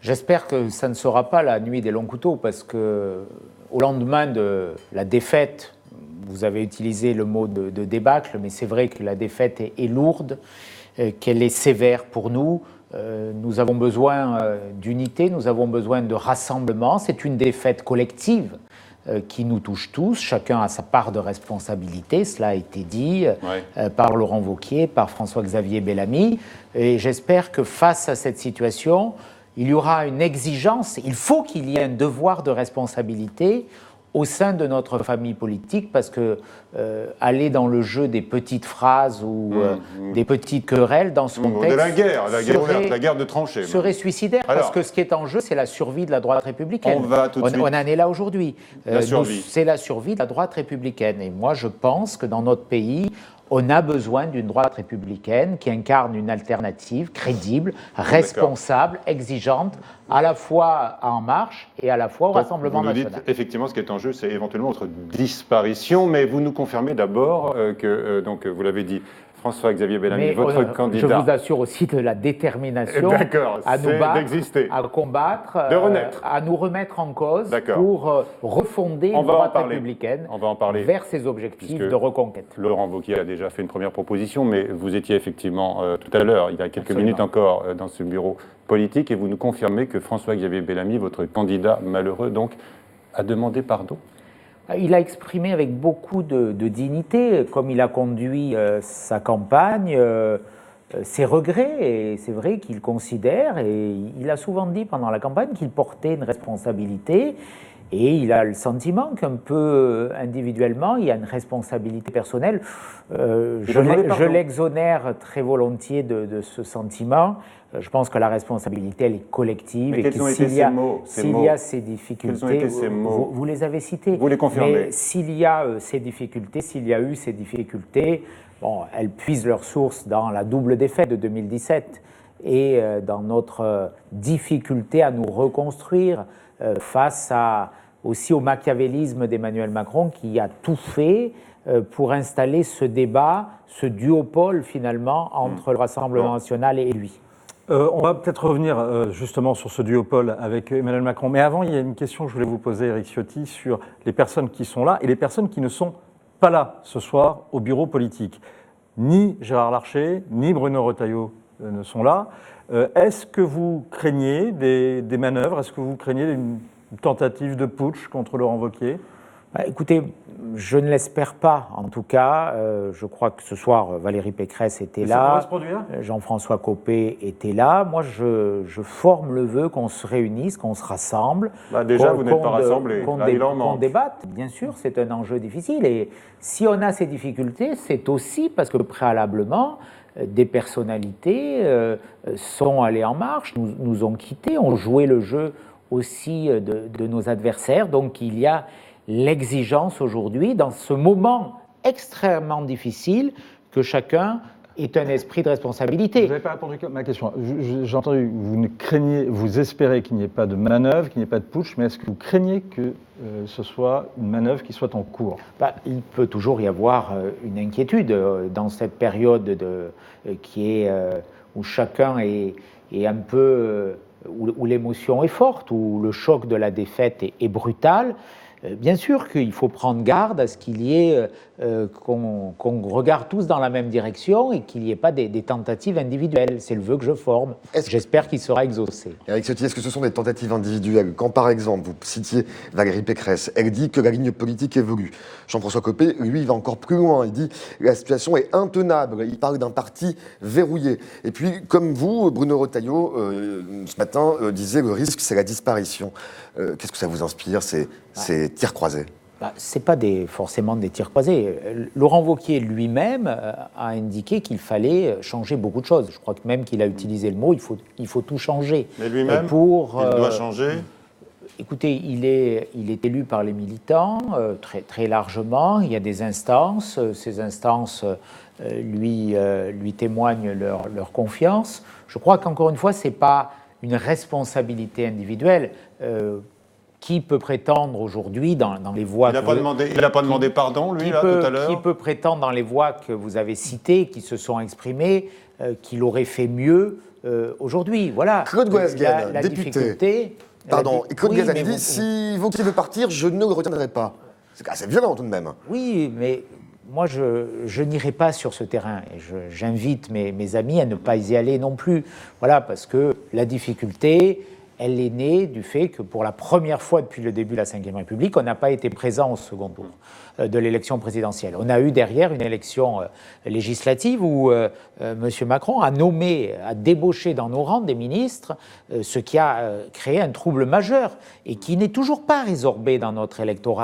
J'espère que ça ne sera pas la nuit des longs couteaux, parce que au lendemain de la défaite, vous avez utilisé le mot de débâcle, mais c'est vrai que la défaite est lourde, qu'elle est sévère pour nous. Nous avons besoin d'unité, nous avons besoin de rassemblement. C'est une défaite collective qui nous touche tous. Chacun a sa part de responsabilité, cela a été dit par Laurent Wauquiez, par François-Xavier Bellamy. Et j'espère que face à cette situation, il y aura une exigence, il faut qu'il y ait un devoir de responsabilité au sein de notre famille politique, parce que aller dans le jeu des petites phrases ou des petites querelles dans ce contexte... De la guerre ouverte, la guerre de tranchées. Serait suicidaire, parce que ce qui est en jeu, c'est la survie de la droite républicaine. On en est là aujourd'hui. C'est la survie de la droite républicaine. Et moi, je pense que dans notre pays, on a besoin d'une droite républicaine qui incarne une alternative crédible, responsable, exigeante, à la fois En Marche et à la fois au Rassemblement national. Dites, effectivement, ce qui est en jeu, c'est éventuellement votre disparition, mais vous nous confirmez d'abord que, donc vous l'avez dit, François-Xavier Bellamy, votre candidat... Je vous assure aussi de la détermination à nous battre, à combattre, à nous remettre en cause pour refonder une droite républicaine vers ses objectifs de reconquête. Laurent Wauquiez a déjà fait une première proposition, mais vous étiez effectivement tout à l'heure, il y a quelques minutes encore, dans ce bureau politique, et vous nous confirmez que François-Xavier Bellamy, votre candidat malheureux, donc, a demandé pardon. Il a exprimé avec beaucoup de dignité, comme il a conduit sa campagne, ses regrets. Et c'est vrai qu'il considère, et il a souvent dit pendant la campagne, qu'il portait une responsabilité. Et il a le sentiment qu'un peu individuellement, il y a une responsabilité personnelle. Je l'exonère très volontiers de ce sentiment. Je pense que la responsabilité, elle est collective. Mais quels ont été ces mots S'il y a ces difficultés, vous les avez cités. Vous les confirmez. Mais s'il y a ces difficultés, s'il y a eu ces difficultés, bon, elles puisent leur source dans la double défaite de 2017 et dans notre difficulté à nous reconstruire face aussi au machiavélisme d'Emmanuel Macron, qui a tout fait pour installer ce débat, ce duopole finalement entre le Rassemblement national et lui. On va peut-être revenir justement sur ce duopole avec Emmanuel Macron. Mais avant, il y a une question que je voulais vous poser, Éric Ciotti, sur les personnes qui sont là et les personnes qui ne sont pas là ce soir au bureau politique. Ni Gérard Larcher, ni Bruno Retailleau ne sont là. Est-ce que vous craignez des manœuvres? Est-ce que vous craignez une tentative de putsch contre Laurent Wauquiez? Écoutez, je ne l'espère pas. En tout cas, je crois que ce soir, Valérie Pécresse était là. Ça pourrait se produire ? Jean-François Copé était là. Moi, je forme le vœu qu'on se réunisse, qu'on se rassemble. Déjà, vous n'êtes pas rassemblés. Qu'on débatte. Bien sûr, c'est un enjeu difficile. Et si on a ces difficultés, c'est aussi parce que préalablement, des personnalités sont allées en marche, nous ont quittés, ont joué le jeu aussi de nos adversaires. Donc, il y a l'exigence aujourd'hui, dans ce moment extrêmement difficile, que chacun ait un esprit de responsabilité. Vous n'avez pas répondu à ma question. J'ai entendu, vous espérez qu'il n'y ait pas de manœuvre, qu'il n'y ait pas de putsch, mais est-ce que vous craignez que ce soit une manœuvre qui soit en cours? Il peut toujours y avoir une inquiétude dans cette période où chacun est un peu... où l'émotion est forte, où le choc de la défaite est brutal. Bien sûr qu'il faut prendre garde à ce qu'il y ait, qu'on regarde tous dans la même direction et qu'il n'y ait pas des tentatives individuelles. C'est le vœu que je forme. J'espère qu'il sera exaucé. Éric Ciotti, est-ce que ce sont des tentatives individuelles? Quand, par exemple, vous citiez Valérie Pécresse, elle dit que la ligne politique évolue. Jean-François Copé, lui, il va encore plus loin. Il dit que la situation est intenable. Il parle d'un parti verrouillé. Et puis, comme vous, Bruno Retailleau, ce matin, disait le risque, c'est la disparition. Qu'est-ce que ça vous inspire, ces tirs croisés? Ce n'est pas forcément des tirs croisés. Laurent Wauquiez lui-même a indiqué qu'il fallait changer beaucoup de choses. Je crois que même qu'il a utilisé le mot, il faut tout changer. Mais lui-même, il doit changer? Écoutez, il est élu par les militants très, très largement. Il y a des instances. Ces instances lui témoignent leur confiance. Je crois qu'encore une fois, ce n'est pas une responsabilité individuelle. Qui peut prétendre aujourd'hui dans les voies... Il n'a pas demandé pardon, lui, là, tout à l'heure? Qui peut prétendre dans les voies que vous avez citées, qui se sont exprimées, qu'il aurait fait mieux aujourd'hui? Voilà. Claude Goasguen, député... Pardon, et Claude Goasguen, il dit, vous... si Wauquiez veut partir, je ne le retiendrai pas. C'est assez violent tout de même. Oui, mais moi, je n'irai pas sur ce terrain. Et j'invite mes amis à ne pas y aller non plus. Voilà, parce que la difficulté... elle est née du fait que pour la première fois depuis le début de la Ve République, on n'a pas été présent au second tour de l'élection présidentielle. On a eu derrière une élection législative où M. Macron a débauché dans nos rangs des ministres, ce qui a créé un trouble majeur et qui n'est toujours pas résorbé dans notre électorat